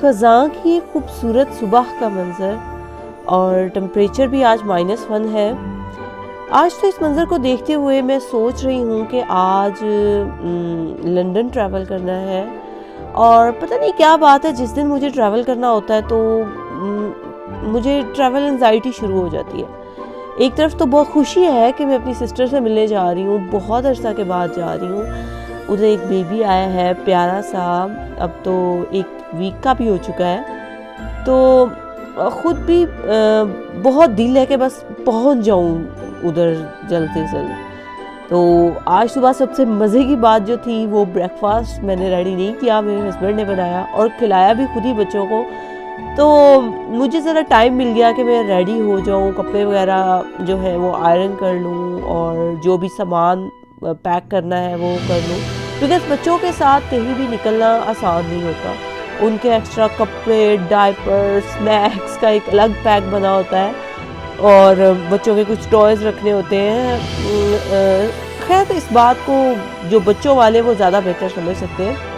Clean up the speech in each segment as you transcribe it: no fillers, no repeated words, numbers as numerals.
ख़ज़ां की खूबसूरत सुबह का मंज़र और टेम्परेचर भी आज -1 है। आज तो इस मंज़र को देखते हुए मैं सोच रही हूँ कि आज लंदन ट्रैवल करना है और पता नहीं क्या बात है, जिस दिन मुझे ट्रैवल करना होता है तो मुझे ट्रैवल एंजाइटी शुरू हो जाती है। एक तरफ तो बहुत खुशी है कि मैं अपनी सिस्टर से मिलने जा रही हूँ, बहुत अरसा के बाद जा रही हूँ। उधर एक बेबी आया है प्यारा सा, अब तो 1 वीक का भी हो चुका है। तो ख़ुद भी बहुत दिल है कि बस पहुँच जाऊँ उधर जल्द से जल्द। तो आज सुबह सबसे मज़े की बात जो थी वो ब्रेकफास्ट मैंने रेडी नहीं किया, मेरे हस्बैंड ने बनाया और खिलाया भी खुद ही बच्चों को। तो मुझे ज़रा टाइम मिल गया कि मैं रेडी हो जाऊँ, कपड़े वगैरह जो है वो आयरन कर लूँ और जो भी सामान पैक करना है वो कर लूँ, बिकॉज़ बच्चों के साथ कहीं भी निकलना आसान नहीं होता। उनके एक्स्ट्रा कपड़े, डायपर, स्नैक्स का एक अलग पैक बना होता है और बच्चों के कुछ टॉयज़ रखने होते हैं। खैर इस बात को जो बच्चों वाले वो ज़्यादा बेहतर समझ सकते हैं।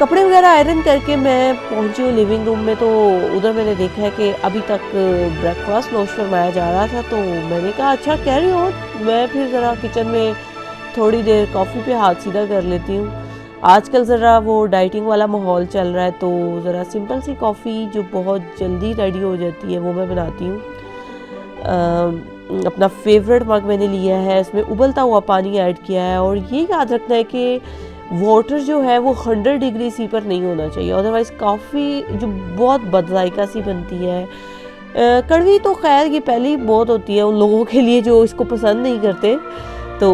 कपड़े वगैरह आयरन करके मैं पहुंची हूँ लिविंग रूम में, तो उधर मैंने देखा है कि अभी तक ब्रेकफास्ट नोश फरमाया जा रहा था। तो मैंने कहा अच्छा कैरी ऑन, मैं फिर ज़रा किचन में थोड़ी देर कॉफ़ी पे हाथ सीधा कर लेती हूँ। आजकल ज़रा वो डाइटिंग वाला माहौल चल रहा है, तो ज़रा सिंपल सी कॉफ़ी जो बहुत जल्दी रेडी हो जाती है वो मैं बनाती हूँ। अपना फेवरेट मग मैंने लिया है, इसमें उबलता हुआ पानी ऐड किया है और ये याद रखना है कि वाटर जो है वो 100 डिग्री सी पर नहीं होना चाहिए, अदरवाइज़ कॉफ़ी जो बहुत बदजायका सी बनती है। कड़वी तो खैर ये पहले ही बहुत होती है उन लोगों के लिए जो इसको पसंद नहीं करते। तो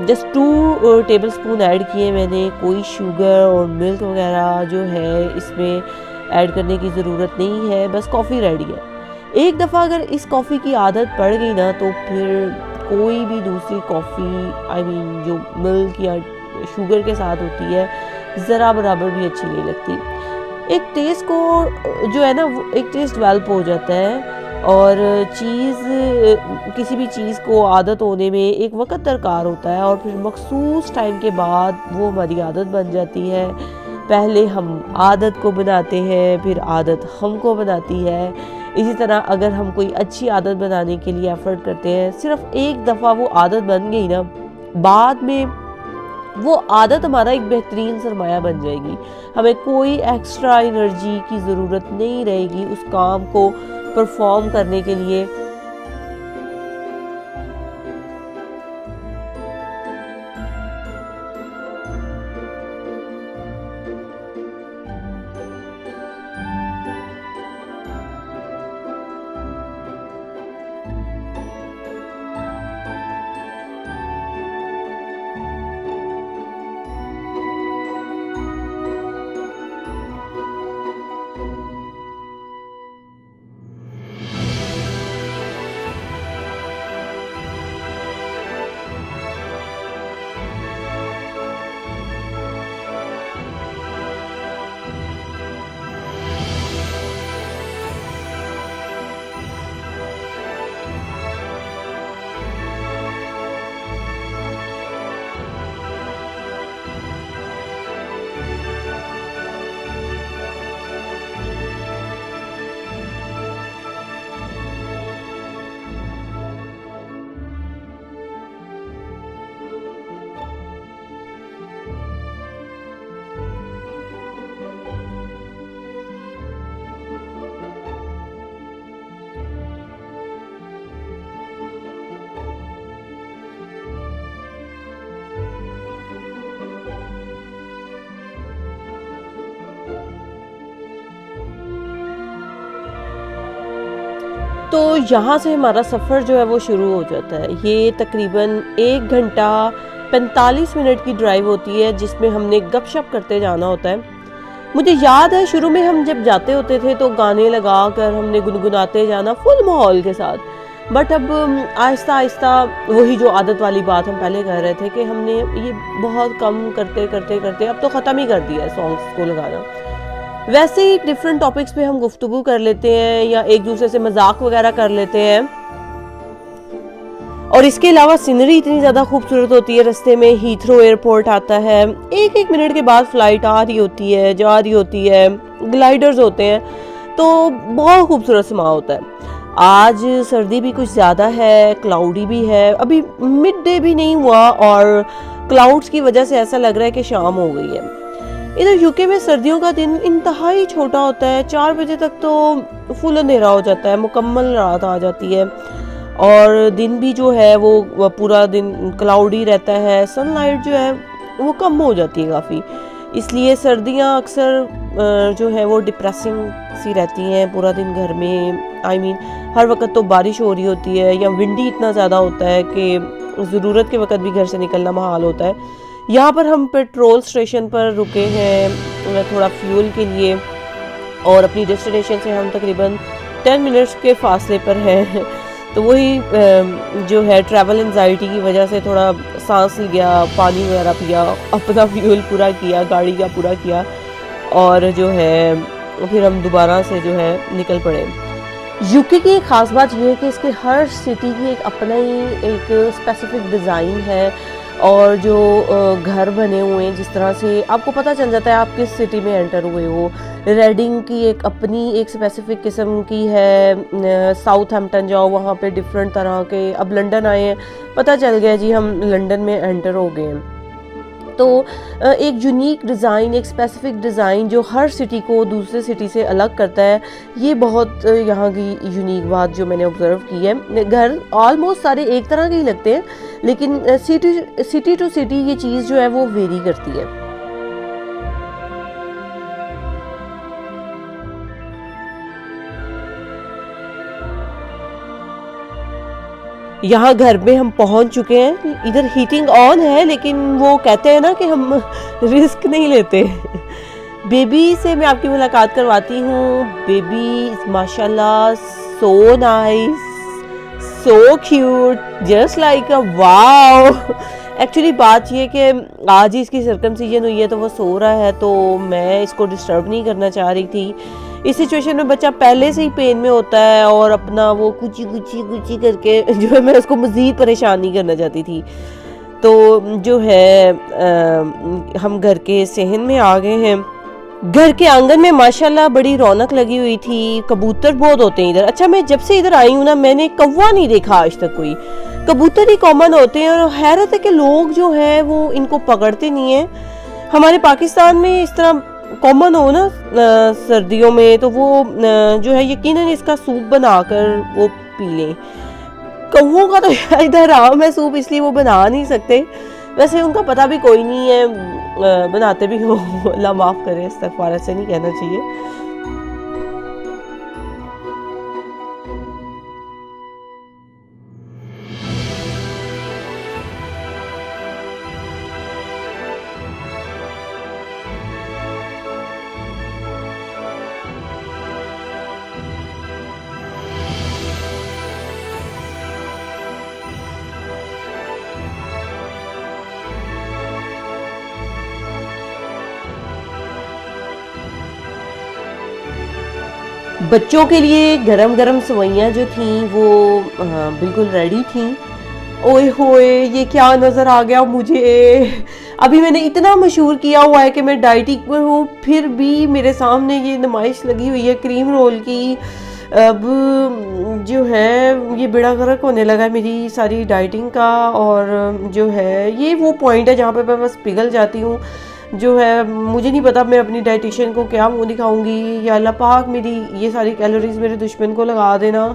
जस्ट 2 टेबल स्पून ऐड किए मैंने, कोई शुगर और मिल्क वगैरह जो है इसमें ऐड करने की ज़रूरत नहीं है, बस कॉफ़ी रेडी है। एक दफ़ा अगर इस कॉफ़ी की आदत पड़ गई ना तो फिर कोई भी दूसरी कॉफ़ी जो मिल्क या शुगर के साथ होती है ज़रा बराबर भी अच्छी नहीं लगती। एक टेस्ट को जो है ना वो एक टेस्ट डेवलप हो जाता है और किसी भी चीज़ को आदत होने में एक वक्त दरकार होता है और फिर मखसूस टाइम के बाद वो हमारी आदत बन जाती है। पहले हम आदत को बनाते हैं, फिर आदत हमको बनाती है। इसी तरह अगर हम कोई अच्छी आदत बनाने के लिए एफर्ट करते हैं, सिर्फ एक दफ़ा वो आदत बन गई ना, बाद में वो आदत हमारा एक बेहतरीन सरमाया बन जाएगी। हमें कोई एक्स्ट्रा एनर्जी की ज़रूरत नहीं रहेगी उस काम को परफॉर्म करने के लिए। तो यहाँ से हमारा सफ़र जो है वो शुरू हो जाता है। ये तकरीबन 1 घंटा 45 मिनट की ड्राइव होती है जिसमें हमने गपशप करते जाना होता है। मुझे याद है शुरू में हम जब जाते होते थे तो गाने लगा कर हमने गुनगुनाते जाना फुल माहौल के साथ, बट अब आहिस्ता आहिस्ता वही जो आदत वाली बात हम पहले कह रहे थे कि हमने ये बहुत कम करते करते करते अब तो ख़त्म ही कर दिया है सॉन्ग्स को लगाना। वैसे ही डिफरेंट टॉपिक्स पे हम गुफ्तगू कर लेते हैं या एक दूसरे से मजाक वगैरह कर लेते हैं और इसके अलावा सीनरी इतनी ज़्यादा खूबसूरत होती है। रास्ते में हीथ्रो एयरपोर्ट आता है, एक एक मिनट के बाद फ्लाइट आ रही होती है, जा रही होती है, ग्लाइडर्स होते हैं, तो बहुत खूबसूरत समा होता है। आज सर्दी भी कुछ ज़्यादा है, क्लाउडी भी है, अभी मिड डे भी नहीं हुआ और क्लाउड्स की वजह से ऐसा लग रहा है कि शाम हो गई है। इधर यूके में सर्दियों का दिन इंतहाई छोटा होता है, 4 बजे तक तो फुल अंधेरा हो जाता है, मुकम्मल रात आ जाती है और दिन भी जो है वो पूरा दिन क्लाउडी रहता है, सनलाइट जो है वो कम हो जाती है काफ़ी। इसलिए सर्दियां अक्सर जो है वो डिप्रेसिंग सी रहती हैं, पूरा दिन घर में, आई मीन हर वक्त तो बारिश हो रही होती है या विंडी इतना ज़्यादा होता है कि ज़रूरत के वक्त भी घर से निकलना महाल होता है। यहाँ पर हम पेट्रोल स्टेशन पर रुके हैं थोड़ा फ्यूल के लिए और अपनी डेस्टिनेशन से हम तकरीबन 10 मिनट्स के फासले पर हैं। तो वही जो है ट्रैवल एंजाइटी की वजह से थोड़ा सांस लिया, पानी वगैरह पिया, अपना फ्यूल पूरा किया, गाड़ी का पूरा किया और जो है फिर हम दोबारा से जो है निकल पड़े। यूके की एक ख़ास बात यह है कि इसके हर सिटी की एक अपना ही एक स्पेसिफिक डिज़ाइन है और जो घर बने हुए हैं जिस तरह से आपको पता चल जाता है आप किस सिटी में एंटर हुए हो। रेडिंग की एक अपनी एक स्पेसिफिक किस्म की है, साउथहैम्पटन जाओ वहाँ पे डिफरेंट तरह के, अब लंदन आए हैं पता चल गया जी हम लंदन में एंटर हो गए हैं। तो एक यूनिक डिज़ाइन, एक स्पेसिफिक डिज़ाइन जो हर सिटी को दूसरे सिटी से अलग करता है, ये बहुत यहाँ की यूनिक बात जो मैंने ऑब्ज़र्व की है। घर ऑलमोस्ट सारे एक तरह के ही लगते हैं लेकिन सिटी टू सिटी ये चीज़ जो है वो वेरी करती है। यहाँ घर में हम पहुँच चुके हैं, इधर हीटिंग ऑन है लेकिन वो कहते हैं ना कि हम रिस्क नहीं लेते। बेबी से मैं आपकी मुलाकात करवाती हूँ। बेबी माशाल्लाह so nice, so cute, just like a wow. Actually बात ये कि आज ही इसकी सर्कमसिजन हुई है तो वो सो रहा है, तो मैं इसको डिस्टर्ब नहीं करना चाह रही थी। इस सिचुएशन में बच्चा पहले से ही पेन में होता है और अपना वो कुची कुची कुची करके जो है मैं उसको मज़ीद परेशान नहीं करना चाहती थी। तो जो है हम घर के सहन में आ गए हैं। घर के आंगन में माशाल्लाह बड़ी रौनक लगी हुई थी, कबूतर बहुत होते हैं इधर। अच्छा मैं जब से इधर आई हूँ ना मैंने कौवा नहीं देखा आज तक कोई, कबूतर ही कॉमन होते हैं और हैरत है कि लोग जो है वो इनको पकड़ते नहीं हैं। हमारे पाकिस्तान में इस तरह कॉमन हो ना सर्दियों में तो वो जो है यकीनन इसका सूप बनाकर वो पी लें। कौवों का तो इधर आम है सूप, इसलिए वो बना नहीं सकते, वैसे उनका पता भी कोई नहीं है, बनाते भी हो अल्लाह माफ़ करे, इस्तग़फ़ार से नहीं कहना चाहिए। बच्चों के लिए गरम गरम सेवइयाँ जो थी वो बिल्कुल रेडी थी। ओए होए ये क्या नज़र आ गया मुझे। अभी मैंने इतना मशहूर किया हुआ है कि मैं डाइटिंग पर हूँ, फिर भी मेरे सामने ये नुमाइश लगी हुई है क्रीम रोल की। अब जो है ये बेड़ा गर्क होने लगा मेरी सारी डाइटिंग का, और जो है ये वो पॉइंट है जहाँ पे मैं बस पिघल जाती हूँ। जो है मुझे नहीं पता मैं अपनी डाइटिशियन को क्या मुंह दिखाऊंगी, या अल्लाह पाक मेरी ये सारी कैलोरीज मेरे दुश्मन को लगा देना।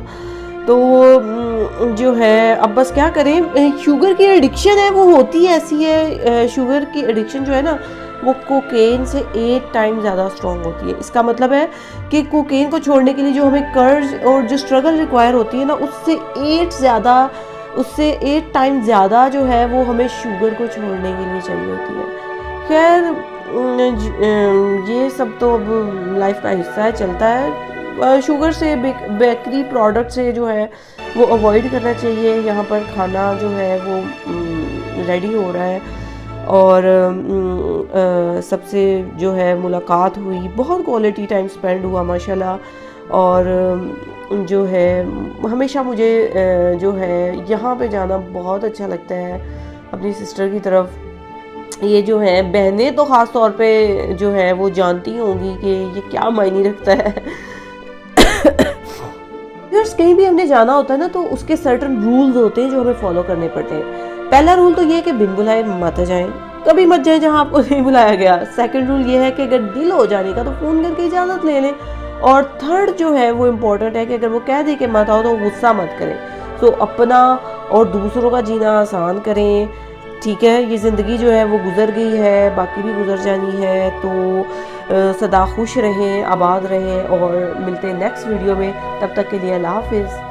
तो जो है अब बस क्या करें, शुगर की एडिक्शन है वो होती है ऐसी है। शुगर की एडिक्शन जो है ना वो कोकेन से 8 टाइम ज़्यादा स्ट्रॉन्ग होती है। इसका मतलब है कि कोकेन को छोड़ने के लिए जो हमें कर्ज और जो स्ट्रगल रिक्वायर होती है ना उससे 8 टाइम ज़्यादा जो है वो हमें शुगर को छोड़ने के लिए चाहिए होती है। खैर ये सब तो अब लाइफ का हिस्सा है, चलता है। शुगर से बेकरी प्रोडक्ट से जो है वो अवॉइड करना चाहिए। यहाँ पर खाना जो है वो रेडी हो रहा है और सबसे जो है मुलाकात हुई, बहुत क्वालिटी टाइम स्पेंड हुआ माशाल्लाह। और जो है हमेशा मुझे जो है यहाँ पे जाना बहुत अच्छा लगता है अपनी सिस्टर की तरफ। ये जो है बहनें तो ख़ास तौर पे जो है वो जानती होंगी कि ये क्या मायने रखता है। व्यूअर्स, कहीं भी हमने जाना होता है ना तो उसके सर्टन रूल्स होते हैं जो हमें फॉलो करने पड़ते हैं। पहला रूल तो ये है कि बिन बुलाए मत जाएं, कभी मत जाएं जहां आपको नहीं बुलाया गया। सेकंड रूल ये है कि अगर दिल हो जाने का तो फ़ोन करके इजाज़त ले लें। और थर्ड जो है वो इम्पोर्टेंट है कि अगर वो कह दे कि मत आओ तो गुस्सा मत करें। सो अपना और दूसरों का जीना आसान करें। ठीक है, ये ज़िंदगी जो है वो गुजर गई है, बाकी भी गुजर जानी है। तो सदा खुश रहें, आबाद रहें और मिलते हैं नेक्स्ट वीडियो में। तब तक के लिए अल्लाह हाफिज़।